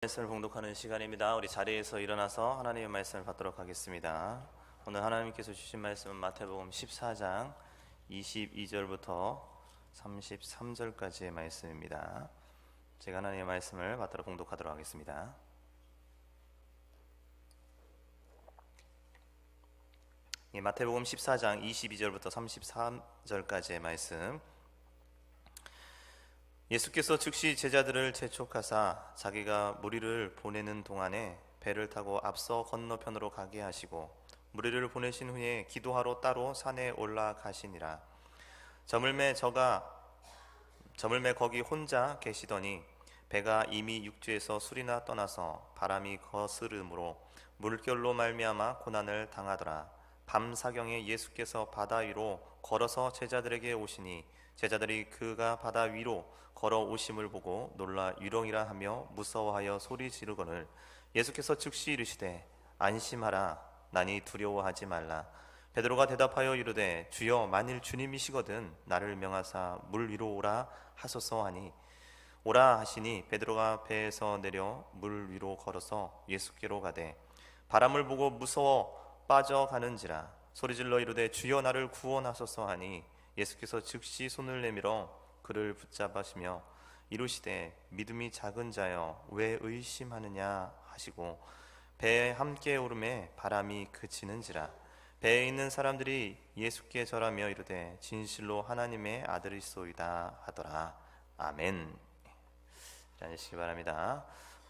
말씀을 봉독하는 시간입니다. 우리 자리에서 일어나서 하나님의 말씀을 받도록 하겠습니다. 오늘 하나님께서 주신 말씀은 마태복음 14장 22절부터 33절까지의 말씀입니다. 제가 하나님의 말씀을 받도록 봉독하도록 하겠습니다. 마태복음 14장 22절부터 33절까지의 말씀. 예수께서 즉시 제자들을 재촉하사 자기가 무리를 보내는 동안에 배를 타고 앞서 건너편으로 가게 하시고 무리를 보내신 후에 기도하러 따로 산에 올라가시니라. 저물매 거기 혼자 계시더니 배가 이미 육지에서 술이나 떠나서 바람이 거스름으로 물결로 말미암아 고난을 당하더라. 밤 사경에 예수께서 바다 위로 걸어서 제자들에게 오시니 제자들이 그가 바다 위로 걸어오심을 보고 놀라 유령이라 하며 무서워하여 소리 지르거늘 예수께서 즉시 이르시되 안심하라 나니 두려워하지 말라. 베드로가 대답하여 이르되 주여 만일 주님이시거든 나를 명하사 물 위로 오라 하소서 하니 오라 하시니 베드로가 배에서 내려 물 위로 걸어서 예수께로 가되 바람을 보고 무서워 빠져가는지라 소리질러 이르되 주여 나를 구원하소서 하니 예수께서 즉시 손을 내밀어 그를 붙잡으시며 이르시되 믿음이 작은 자여 왜 의심하느냐 하시고 배에 함께 오르매 바람이 그치는지라. 배에 있는 사람들이 예수께 절하며 이르되 진실로 하나님의 아들이소이다 하더라. 아멘. 앉으시기 바랍니다.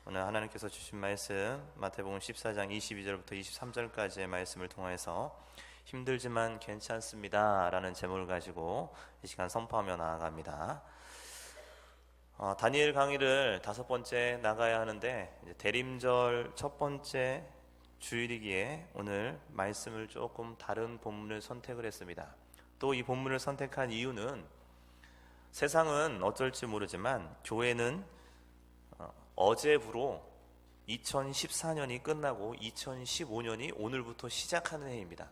오늘 하나님께서 주신 말씀 마태복음 14장 22절부터 23절까지의 말씀을 통해서 힘들지만 괜찮습니다 라는 제목을 가지고 이 시간 선포하며 나아갑니다. 다니엘 강의를 5번째 나가야 하는데 이제 대림절 첫 번째 주일이기에 오늘 말씀을 조금 다른 본문을 선택을 했습니다. 또 이 본문을 선택한 이유는 세상은 어쩔지 모르지만 교회는 어제부로 2014년이 끝나고 2015년이 오늘부터 시작하는 해입니다.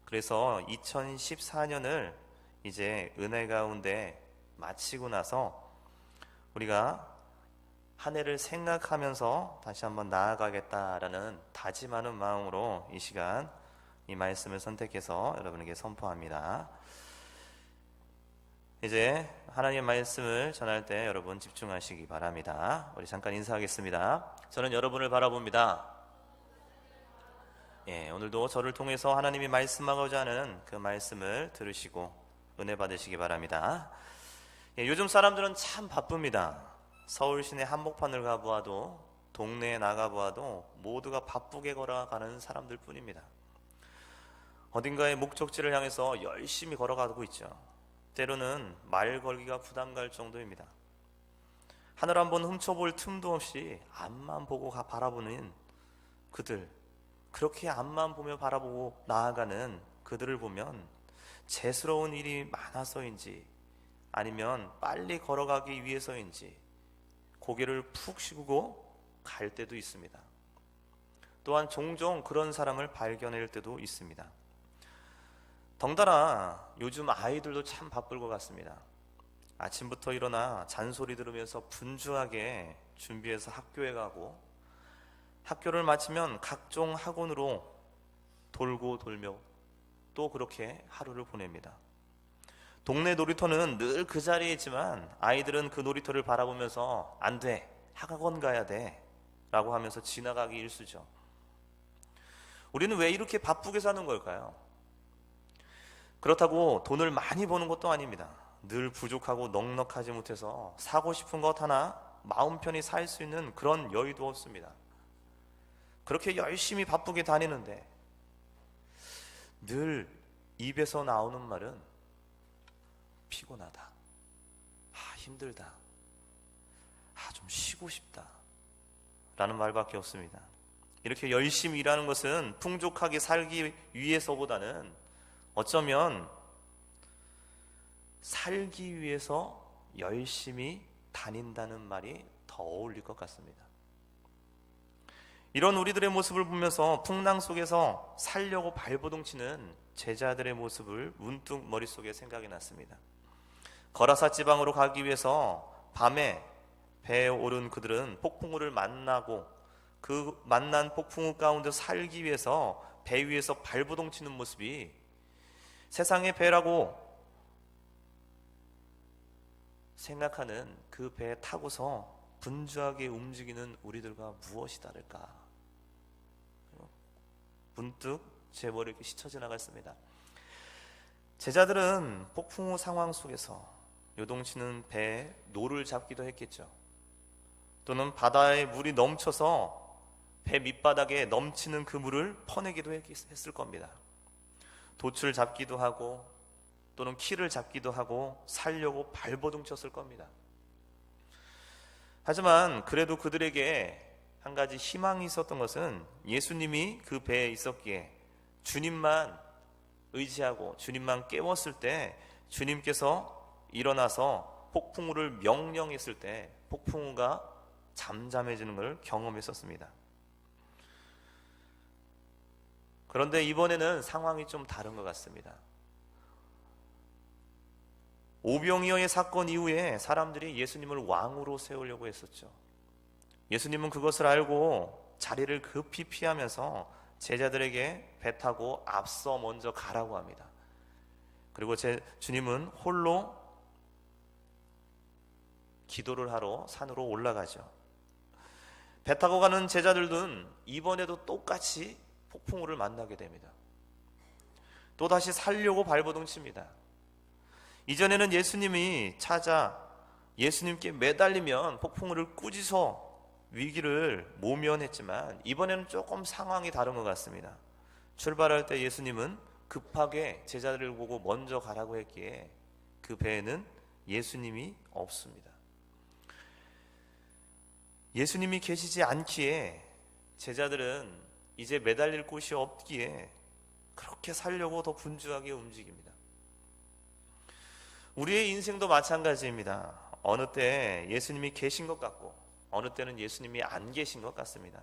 그래서 2014년을 이제 은혜 가운데 마치고 나서 우리가 한 해를 생각하면서 다시 한번 나아가겠다라는 다짐하는 마음으로 이 시간 이 말씀을 선택해서 여러분에게 선포합니다. 이제 하나님의 말씀을 전할 때 여러분 집중하시기 바랍니다. 우리 잠깐 인사하겠습니다. 저는 여러분을 바라봅니다. 오늘도 저를 통해서 하나님이 말씀하고자 하는 그 말씀을 들으시고 은혜 받으시기 바랍니다. 요즘 사람들은 참 바쁩니다. 서울 시내 한복판을 가보아도 동네에 나가보아도 모두가 바쁘게 걸어가는 사람들 뿐입니다. 어딘가의 목적지를 향해서 열심히 걸어가고 있죠. 때로는 말 걸기가 부담 갈 정도입니다. 하늘 한번 훔쳐볼 틈도 없이 앞만 보고 바라보는 그들, 그렇게 앞만 보며 바라보고 나아가는 그들을 보면 재스러운 일이 많아서인지 아니면 빨리 걸어가기 위해서인지 고개를 푹 숙이고 갈 때도 있습니다. 또한 종종 그런 사람을 발견할 때도 있습니다. 덩달아 요즘 아이들도 참 바쁠 것 같습니다. 아침부터 일어나 잔소리 들으면서 분주하게 준비해서 학교에 가고 학교를 마치면 각종 학원으로 돌고 돌며 또 그렇게 하루를 보냅니다. 동네 놀이터는 늘 그 자리에 있지만 아이들은 그 놀이터를 바라보면서 안 돼, 학원 가야 돼 라고 하면서 지나가기 일쑤죠. 우리는 왜 이렇게 바쁘게 사는 걸까요? 그렇다고 돈을 많이 버는 것도 아닙니다. 늘 부족하고 넉넉하지 못해서 사고 싶은 것 하나 마음 편히 살 수 있는 그런 여유도 없습니다. 그렇게 열심히 바쁘게 다니는데 늘 입에서 나오는 말은 피곤하다, 힘들다, 좀 쉬고 싶다 라는 말밖에 없습니다. 이렇게 열심히 일하는 것은 풍족하게 살기 위해서보다는 어쩌면 살기 위해서 열심히 다닌다는 말이 더 어울릴 것 같습니다. 이런 우리들의 모습을 보면서 풍랑 속에서 살려고 발버둥치는 제자들의 모습을 문득 머릿속에 생각이 났습니다. 거라사 지방으로 가기 위해서 밤에 배에 오른 그들은 폭풍우를 만나고 그 만난 폭풍우 가운데 살기 위해서 배 위에서 발버둥 치는 모습이 세상의 배라고 생각하는 그 배에 타고서 분주하게 움직이는 우리들과 무엇이 다를까? 문득 제 머리에 이렇게 스쳐 지나갔습니다. 제자들은 폭풍우 상황 속에서 요동치는 배에 노를 잡기도 했겠죠. 또는 바다에 물이 넘쳐서 배 밑바닥에 넘치는 그 물을 퍼내기도 했을 겁니다. 돛을 잡기도 하고 또는 키를 잡기도 하고 살려고 발버둥 쳤을 겁니다. 하지만 그래도 그들에게 한 가지 희망이 있었던 것은 예수님이 그 배에 있었기에 주님만 의지하고 주님만 깨웠을 때 주님께서 일어나서 폭풍우를 명령했을 때 폭풍우가 잠잠해지는 것을 경험했었습니다. 그런데 이번에는 상황이 좀 다른 것 같습니다. 오병이어의 사건 이후에 사람들이 예수님을 왕으로 세우려고 했었죠. 예수님은 그것을 알고 자리를 급히 피하면서 제자들에게 배 타고 앞서 먼저 가라고 합니다. 그리고 주님은 홀로 기도를 하러 산으로 올라가죠. 배 타고 가는 제자들은 이번에도 똑같이 폭풍우를 만나게 됩니다. 또다시 살려고 발버둥 칩니다. 이전에는 예수님이 찾아 예수님께 매달리면 폭풍우를 꾸짖어 위기를 모면했지만 이번에는 조금 상황이 다른 것 같습니다. 출발할 때 예수님은 급하게 제자들을 보고 먼저 가라고 했기에 그 배에는 예수님이 없습니다. 예수님이 계시지 않기에 제자들은 이제 매달릴 곳이 없기에 그렇게 살려고 더 분주하게 움직입니다. 우리의 인생도 마찬가지입니다. 어느 때 예수님이 계신 것 같고 어느 때는 예수님이 안 계신 것 같습니다.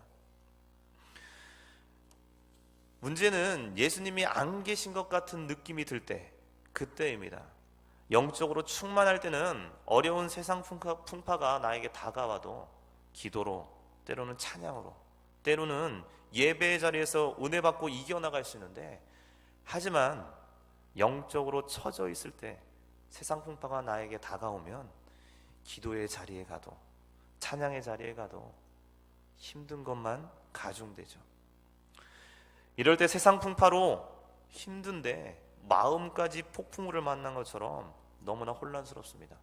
문제는 예수님이 안 계신 것 같은 느낌이 들 때, 그때입니다. 영적으로 충만할 때는 어려운 세상 풍파가 나에게 다가와도 기도로, 때로는 찬양으로, 때로는 예배의 자리에서 은혜 받고 이겨나갈 수 있는데, 하지만 영적으로 처져 있을 때 세상 풍파가 나에게 다가오면 기도의 자리에 가도 찬양의 자리에 가도 힘든 것만 가중되죠. 이럴 때 세상 풍파로 힘든데 마음까지 폭풍우를 만난 것처럼 너무나 혼란스럽습니다.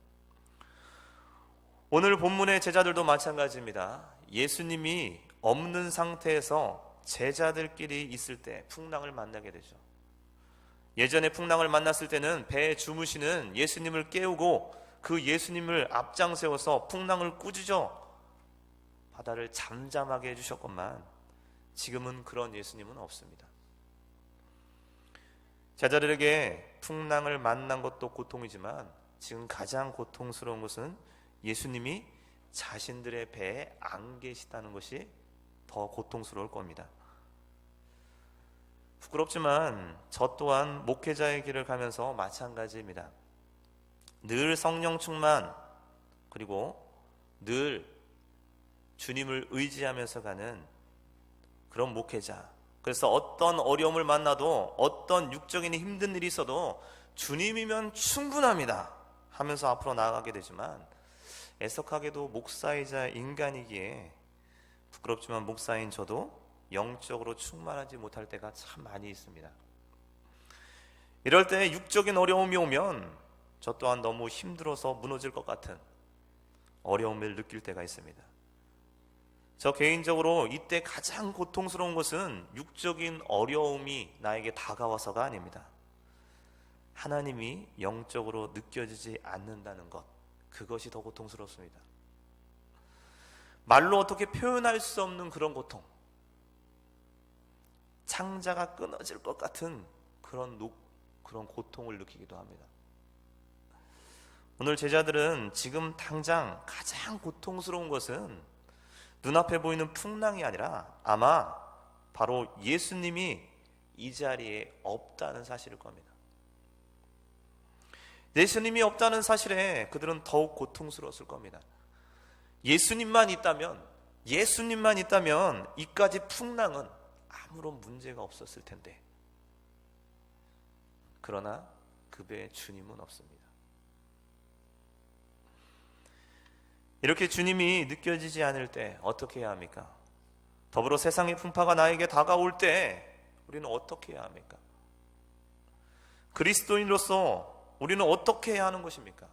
오늘 본문의 제자들도 마찬가지입니다. 예수님이 없는 상태에서 제자들끼리 있을 때 풍랑을 만나게 되죠. 예전에 풍랑을 만났을 때는 배에 주무시는 예수님을 깨우고 그 예수님을 앞장 세워서 풍랑을 꾸짖어 바다를 잠잠하게 해주셨건만 지금은 그런 예수님은 없습니다. 제자들에게 풍랑을 만난 것도 고통이지만 지금 가장 고통스러운 것은 예수님이 자신들의 배에 안 계시다는 것이 더 고통스러울 겁니다. 부끄럽지만 저 또한 목회자의 길을 가면서 마찬가지입니다. 늘 성령 충만 그리고 늘 주님을 의지하면서 가는 그런 목회자. 그래서 어떤 어려움을 만나도 어떤 육적인 힘든 일이 있어도 주님이면 충분합니다 하면서 앞으로 나아가게 되지만 애석하게도 목사이자 인간이기에 부끄럽지만 목사인 저도 영적으로 충만하지 못할 때가 참 많이 있습니다. 이럴 때 육적인 어려움이 오면 저 또한 너무 힘들어서 무너질 것 같은 어려움을 느낄 때가 있습니다. 저 개인적으로 이때 가장 고통스러운 것은 육적인 어려움이 나에게 다가와서가 아닙니다. 하나님이 영적으로 느껴지지 않는다는 것, 그것이 더 고통스럽습니다. 말로 어떻게 표현할 수 없는 그런 고통, 창자가 끊어질 것 같은 그런 고통을 느끼기도 합니다. 오늘 제자들은 지금 당장 가장 고통스러운 것은 눈앞에 보이는 풍랑이 아니라 아마 바로 예수님이 이 자리에 없다는 사실일 겁니다. 예수님이 없다는 사실에 그들은 더욱 고통스러웠을 겁니다. 예수님만 있다면 이까지 풍랑은 아무런 문제가 없었을 텐데, 그러나 그 배에 주님은 없습니다. 이렇게 주님이 느껴지지 않을 때 어떻게 해야 합니까? 더불어 세상의 풍파가 나에게 다가올 때 우리는 어떻게 해야 합니까? 그리스도인으로서 우리는 어떻게 해야 하는 것입니까?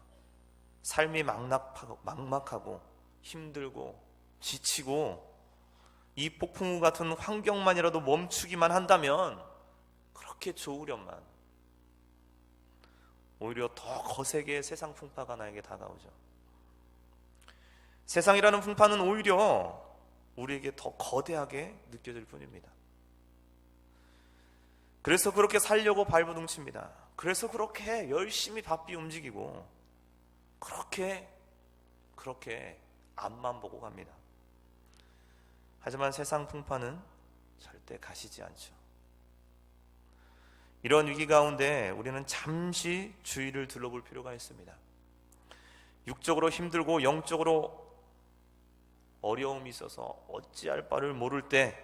삶이 막막하고 힘들고 지치고 이 폭풍우 같은 환경만이라도 멈추기만 한다면 그렇게 좋으련만 오히려 더 거세게 세상 풍파가 나에게 다가오죠. 세상이라는 풍파는 오히려 우리에게 더 거대하게 느껴질 뿐입니다. 그래서 그렇게 살려고 발버둥칩니다. 그래서 그렇게 열심히 바삐 움직이고 그렇게 앞만 보고 갑니다. 하지만 세상 풍파는 절대 가시지 않죠. 이런 위기 가운데 우리는 잠시 주위를 둘러볼 필요가 있습니다. 육적으로 힘들고 영적으로 어려움이 있어서 어찌할 바를 모를 때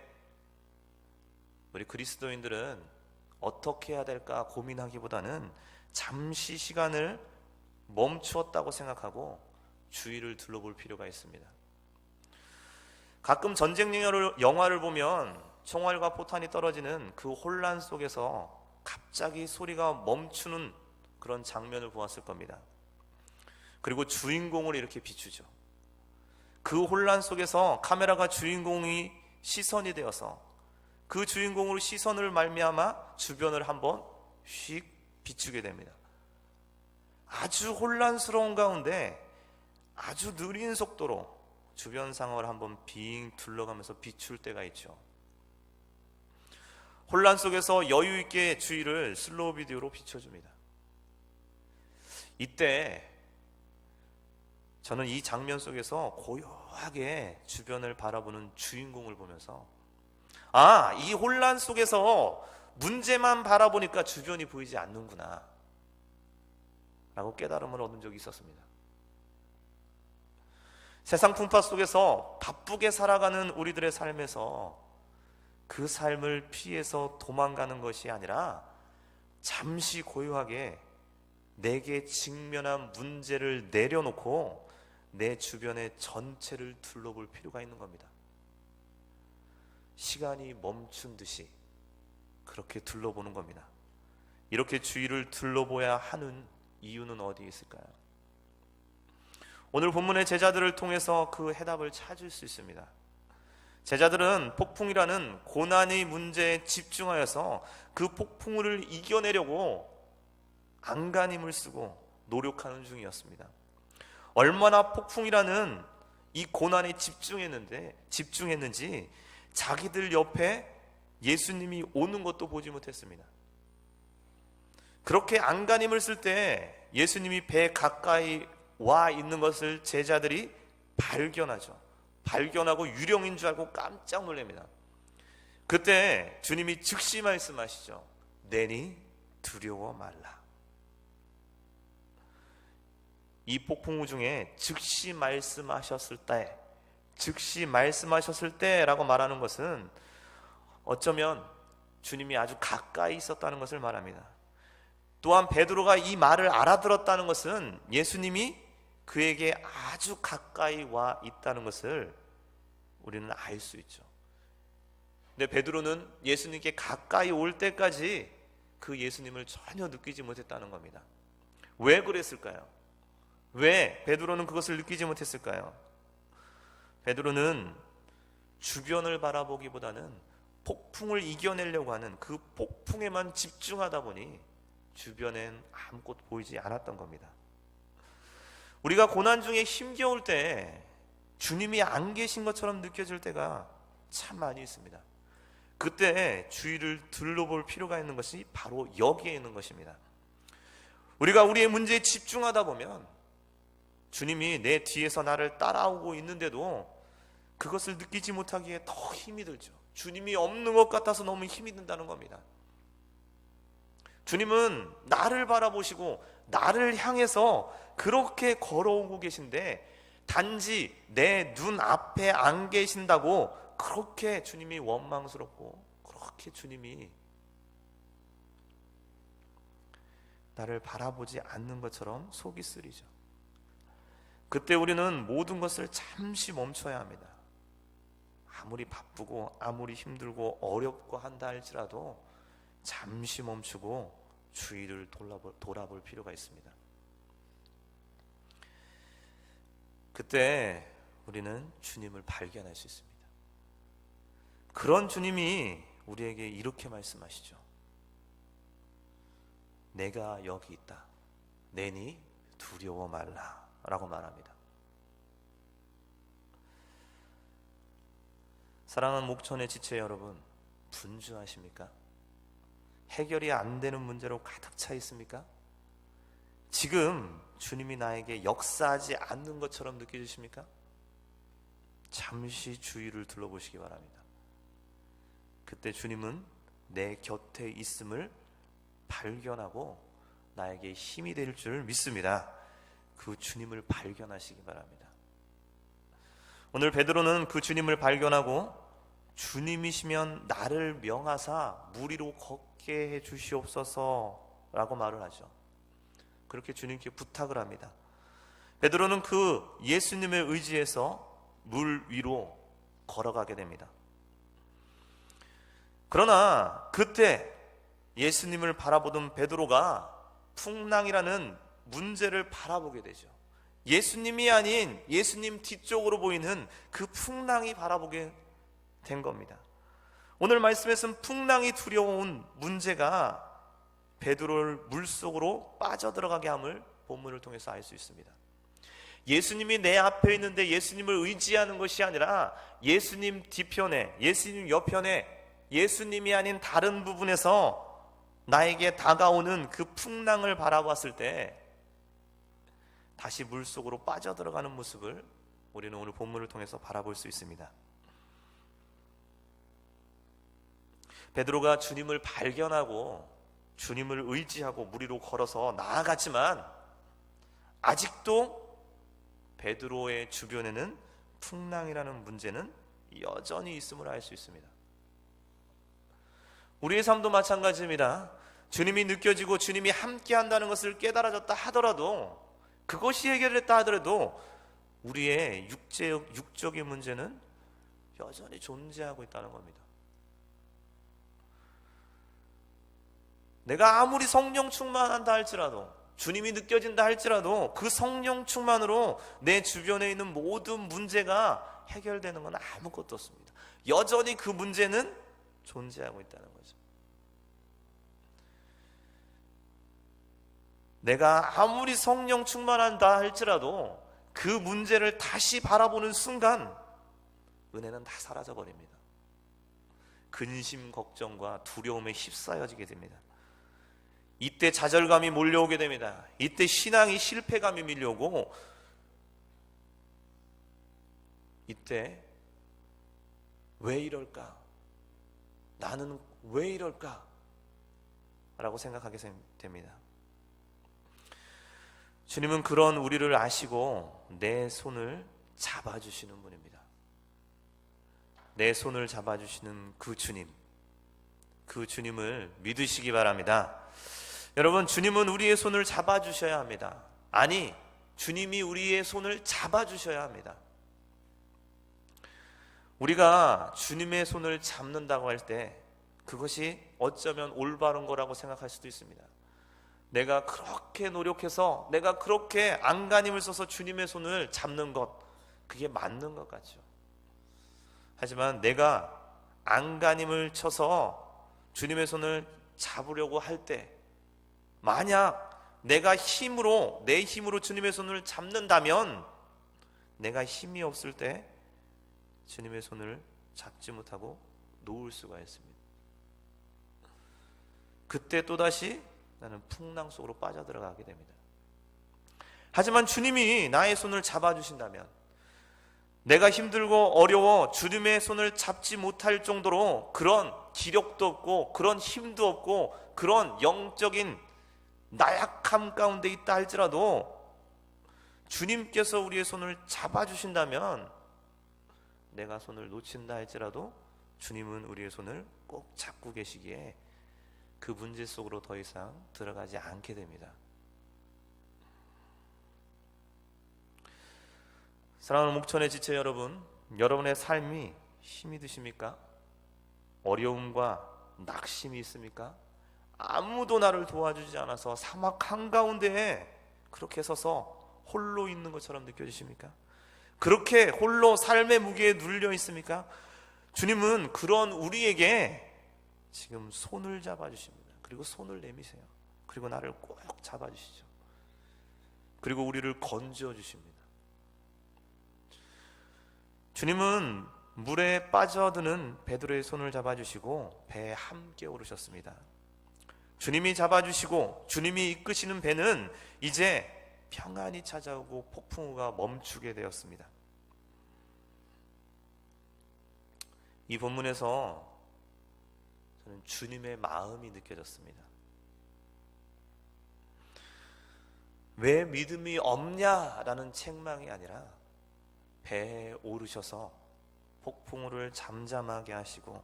우리 그리스도인들은 어떻게 해야 될까 고민하기보다는 잠시 시간을 멈추었다고 생각하고 주위를 둘러볼 필요가 있습니다. 가끔 전쟁 영화를 보면 총알과 포탄이 떨어지는 그 혼란 속에서 갑자기 소리가 멈추는 그런 장면을 보았을 겁니다. 그리고 주인공을 이렇게 비추죠. 그 혼란 속에서 카메라가 주인공이 시선이 되어서 그 주인공으로 시선을 말미암아 주변을 한번 휙 비추게 됩니다. 아주 혼란스러운 가운데 아주 느린 속도로 주변 상황을 한번 빙 둘러가면서 비출 때가 있죠. 혼란 속에서 여유 있게 주위를 슬로우 비디오로 비춰줍니다. 이때 저는 이 장면 속에서 고요하게 주변을 바라보는 주인공을 보면서 이 혼란 속에서 문제만 바라보니까 주변이 보이지 않는구나 라고 깨달음을 얻은 적이 있었습니다. 세상 풍파 속에서 바쁘게 살아가는 우리들의 삶에서 그 삶을 피해서 도망가는 것이 아니라 잠시 고요하게 내게 직면한 문제를 내려놓고 내 주변의 전체를 둘러볼 필요가 있는 겁니다. 시간이 멈춘 듯이 그렇게 둘러보는 겁니다. 이렇게 주위를 둘러보야 하는 이유는 어디에 있을까요? 오늘 본문의 제자들을 통해서 그 해답을 찾을 수 있습니다. 제자들은 폭풍이라는 고난의 문제에 집중하여서 그 폭풍우를 이겨내려고 안간힘을 쓰고 노력하는 중이었습니다. 얼마나 폭풍이라는 이 고난에 집중했는지 자기들 옆에 예수님이 오는 것도 보지 못했습니다. 그렇게 안간힘을 쓸 때 예수님이 배 가까이 와 있는 것을 제자들이 발견하고 유령인 줄 알고 깜짝 놀랍니다. 그때 주님이 즉시 말씀하시죠. 내니 두려워 말라. 이 폭풍우 중에 즉시 말씀하셨을 때라고 말하는 것은 어쩌면 주님이 아주 가까이 있었다는 것을 말합니다. 또한 베드로가 이 말을 알아들었다는 것은 예수님이 그에게 아주 가까이 와 있다는 것을 우리는 알 수 있죠. 근데 베드로는 예수님께 가까이 올 때까지 그 예수님을 전혀 느끼지 못했다는 겁니다. 왜 그랬을까요? 왜 베드로는 그것을 느끼지 못했을까요? 베드로는 주변을 바라보기보다는 폭풍을 이겨내려고 하는 그 폭풍에만 집중하다 보니 주변엔 아무것도 보이지 않았던 겁니다. 우리가 고난 중에 힘겨울 때 주님이 안 계신 것처럼 느껴질 때가 참 많이 있습니다. 그때 주위를 둘러볼 필요가 있는 것이 바로 여기에 있는 것입니다. 우리가 우리의 문제에 집중하다 보면 주님이 내 뒤에서 나를 따라오고 있는데도 그것을 느끼지 못하기에 더 힘이 들죠. 주님이 없는 것 같아서 너무 힘이 든다는 겁니다. 주님은 나를 바라보시고 나를 향해서 그렇게 걸어오고 계신데 단지 내 눈 앞에 안 계신다고 그렇게 주님이 원망스럽고, 그렇게 주님이 나를 바라보지 않는 것처럼 속이 쓰리죠. 그때 우리는 모든 것을 잠시 멈춰야 합니다. 아무리 바쁘고 아무리 힘들고 어렵고 한다 할지라도 잠시 멈추고 주위를 돌아볼 필요가 있습니다. 그때 우리는 주님을 발견할 수 있습니다. 그런 주님이 우리에게 이렇게 말씀하시죠. 내가 여기 있다. 내니 두려워 말라 라고 말합니다. 사랑하는 목천의 지체 여러분, 분주하십니까? 해결이 안 되는 문제로 가득 차 있습니까? 지금 주님이 나에게 역사하지 않는 것처럼 느껴지십니까? 잠시 주위를 둘러보시기 바랍니다. 그때 주님은 내 곁에 있음을 발견하고 나에게 힘이 될 줄 믿습니다. 그 주님을 발견하시기 바랍니다. 오늘 베드로는 그 주님을 발견하고 주님이시면 나를 명하사 무리로 걷게 해 주시옵소서 라고 말을 하죠. 그렇게 주님께 부탁을 합니다. 베드로는 그 예수님의 의지에서 물 위로 걸어가게 됩니다. 그러나 그때 예수님을 바라보던 베드로가 풍랑이라는 문제를 바라보게 되죠. 예수님이 아닌 예수님 뒤쪽으로 보이는 그 풍랑이 바라보게 된 겁니다. 오늘 말씀에서는 풍랑이 두려운 문제가 베드로를 물속으로 빠져들어가게 함을 본문을 통해서 알 수 있습니다. 예수님이 내 앞에 있는데 예수님을 의지하는 것이 아니라 예수님 뒤편에, 예수님 옆편에 예수님이 아닌 다른 부분에서 나에게 다가오는 그 풍랑을 바라봤을 때 다시 물속으로 빠져들어가는 모습을 우리는 오늘 본문을 통해서 바라볼 수 있습니다. 베드로가 주님을 발견하고 주님을 의지하고 무리로 걸어서 나아갔지만 아직도 베드로의 주변에는 풍랑이라는 문제는 여전히 있음을 알 수 있습니다. 우리의 삶도 마찬가지입니다. 주님이 느껴지고 주님이 함께 한다는 것을 깨달아졌다 하더라도, 그것이 해결됐다 하더라도 우리의 육적인 문제는 여전히 존재하고 있다는 겁니다. 내가 아무리 성령 충만한다 할지라도, 주님이 느껴진다 할지라도 그 성령 충만으로 내 주변에 있는 모든 문제가 해결되는 건 아무것도 없습니다. 여전히 그 문제는 존재하고 있다는 거죠. 내가 아무리 성령 충만한다 할지라도 그 문제를 다시 바라보는 순간 은혜는 다 사라져 버립니다. 근심, 걱정과 두려움에 휩싸여지게 됩니다. 이때 좌절감이 몰려오게 됩니다. 이때 신앙이 실패감이 밀려오고, 이때 왜 이럴까? 나는 왜 이럴까? 라고 생각하게 됩니다. 주님은 그런 우리를 아시고 내 손을 잡아주시는 분입니다. 내 손을 잡아주시는 그 주님, 그 주님을 믿으시기 바랍니다. 여러분, 주님은 우리의 손을 잡아주셔야 합니다. 아니, 주님이 우리의 손을 잡아주셔야 합니다. 우리가 주님의 손을 잡는다고 할 때 그것이 어쩌면 올바른 거라고 생각할 수도 있습니다. 내가 그렇게 노력해서, 내가 그렇게 안간힘을 써서 주님의 손을 잡는 것, 그게 맞는 것 같죠. 하지만 내가 안간힘을 쳐서 주님의 손을 잡으려고 할 때, 만약 내가 내 힘으로 주님의 손을 잡는다면, 내가 힘이 없을 때 주님의 손을 잡지 못하고 놓을 수가 있습니다. 그때 또다시 나는 풍랑 속으로 빠져들어가게 됩니다. 하지만 주님이 나의 손을 잡아주신다면, 내가 힘들고 어려워 주님의 손을 잡지 못할 정도로 그런 기력도 없고 그런 힘도 없고 그런 영적인 나약함 가운데 있다 할지라도 주님께서 우리의 손을 잡아주신다면 내가 손을 놓친다 할지라도 주님은 우리의 손을 꼭 잡고 계시기에 그 문제 속으로 더 이상 들어가지 않게 됩니다. 사랑하는 목천의 지체 여러분, 여러분의 삶이 힘이 드십니까? 어려움과 낙심이 있습니까? 아무도 나를 도와주지 않아서 사막 한가운데에 그렇게 서서 홀로 있는 것처럼 느껴지십니까? 그렇게 홀로 삶의 무게에 눌려 있습니까? 주님은 그런 우리에게 지금 손을 잡아주십니다. 그리고 손을 내미세요. 그리고 나를 꼭 잡아주시죠. 그리고 우리를 건져 주십니다. 주님은 물에 빠져드는 베드로의 손을 잡아주시고 배에 함께 오르셨습니다. 주님이 잡아주시고 주님이 이끄시는 배는 이제 평안이 찾아오고 폭풍우가 멈추게 되었습니다. 이 본문에서 저는 주님의 마음이 느껴졌습니다. 왜 믿음이 없냐라는 책망이 아니라 배에 오르셔서 폭풍우를 잠잠하게 하시고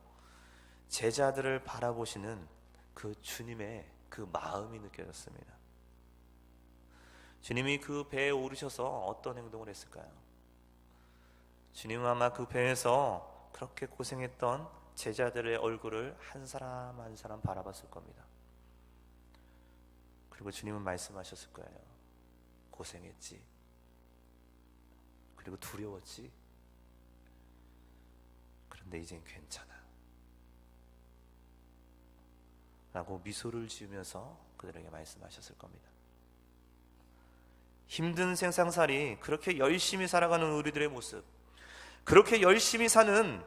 제자들을 바라보시는 그 주님의 그 마음이 느껴졌습니다. 주님이 그 배에 오르셔서 어떤 행동을 했을까요? 주님은 아마 그 배에서 그렇게 고생했던 제자들의 얼굴을 한 사람 한 사람 바라봤을 겁니다. 그리고 주님은 말씀하셨을 거예요. 고생했지. 그리고 두려웠지. 그런데 이젠 괜찮아. 라고 미소를 지으면서 그들에게 말씀하셨을 겁니다. 힘든 세상살이 그렇게 열심히 살아가는 우리들의 모습, 그렇게 열심히 사는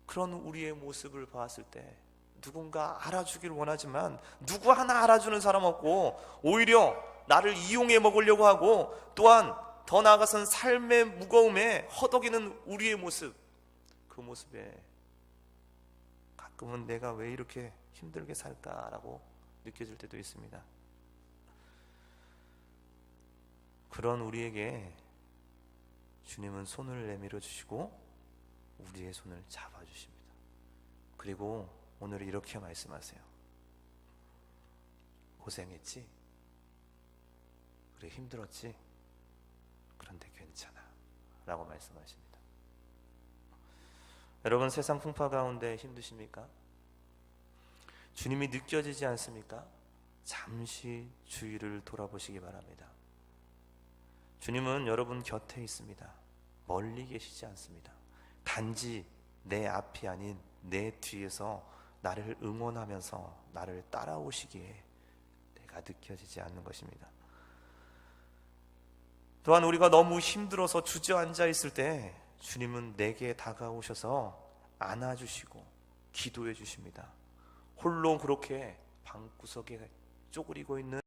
그런 우리의 모습을 봤을 때 누군가 알아주기를 원하지만 누구 하나 알아주는 사람 없고 오히려 나를 이용해 먹으려고 하고 또한 더 나아가서는 삶의 무거움에 허덕이는 우리의 모습, 그 모습에 가끔은 내가 왜 이렇게 힘들게 살까라고 느껴질 때도 있습니다. 그런 우리에게 주님은 손을 내밀어 주시고 우리의 손을 잡아 주십니다. 그리고 오늘 이렇게 말씀하세요. 고생했지? 그래 힘들었지? 그런데 괜찮아 라고 말씀하십니다. 여러분, 세상 풍파 가운데 힘드십니까? 주님이 느껴지지 않습니까? 잠시 주위를 돌아보시기 바랍니다. 주님은 여러분 곁에 있습니다. 멀리 계시지 않습니다. 단지 내 앞이 아닌 내 뒤에서 나를 응원하면서 나를 따라오시기에 내가 느껴지지 않는 것입니다. 또한 우리가 너무 힘들어서 주저앉아 있을 때 주님은 내게 다가오셔서 안아주시고 기도해 주십니다. 홀로 그렇게 방구석에 쪼그리고 있는